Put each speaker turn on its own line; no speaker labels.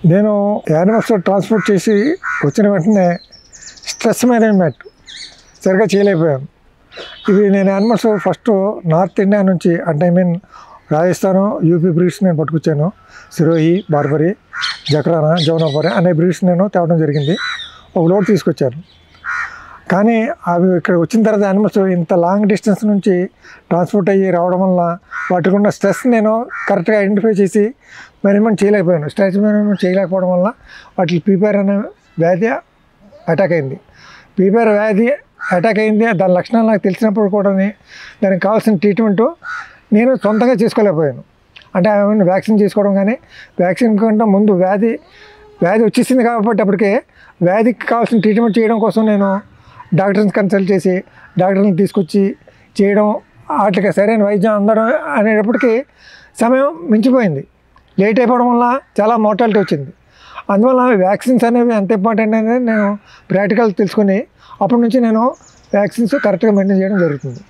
నేను యానిమల్స్లో ట్రాన్స్పోర్ట్ చేసి వచ్చిన వెంటనే స్ట్రెస్ మేనేజ్మెంట్ సరిగ్గా చేయలేకపోయాను. ఇవి నేను యానిమల్స్ ఫస్ట్ నార్త్ ఇండియా నుంచి అంటే రాజస్థాన్ యూపీ బ్రీడ్స్ నేను పట్టుకొచ్చాను. సిరోహి, బార్బరీ, జక్రానా, జౌనాపరి అనే బ్రీడ్స్ నేను తేవడం జరిగింది. ఒక లోడ్ తీసుకొచ్చాను. కానీ అవి ఇక్కడ వచ్చిన తర్వాత యానిమల్స్ ఇంత లాంగ్ డిస్టెన్స్ నుంచి ట్రాన్స్పోర్ట్ అయ్యి రావడం వల్ల వాటికి ఉన్న స్ట్రెస్ నేను కరెక్ట్గా ఐడెంటిఫై చేసి మేనేజ్మెంట్ చేయలేకపోయాను. స్ట్రెస్ మేనేజ్మెంట్ చేయలేకపోవడం వల్ల వాటికి పీపైర్ అనే వ్యాధి అటాక్ అయింది. పీపైర్ వ్యాధి అటాక్ అయింది. దాని లక్షణాలు నాకు తెలిసినప్పుడు కూడా దానికి కావాల్సిన ట్రీట్మెంటు నేను సొంతంగా చేసుకోలేకపోయాను. అంటే వ్యాక్సిన్ చేసుకోవడం కానీ వ్యాక్సిన్ కంటే ముందు వ్యాధి వచ్చేసింది కాబట్టి అప్పటికే వ్యాధికి కావాల్సిన ట్రీట్మెంట్ చేయడం కోసం నేను డాక్టర్ని కన్సల్ట్ చేసి డాక్టర్ని తీసుకొచ్చి చేయడం వాటికి సరైన వైద్యం అందడం అనేటప్పటికీ సమయం మించిపోయింది. లేట్ అయిపోవడం వల్ల చాలా మోర్టాలిటీ వచ్చింది. అందువల్ల వ్యాక్సిన్స్ అనేవి ఎంత ఇంపార్టెంట్ అనేది నేను ప్రాక్టికల్ తెలుసుకుని అప్పటి నుంచి నేను వ్యాక్సిన్స్ కరెక్ట్గా మెయింటైన్ చేయడం జరుగుతుంది.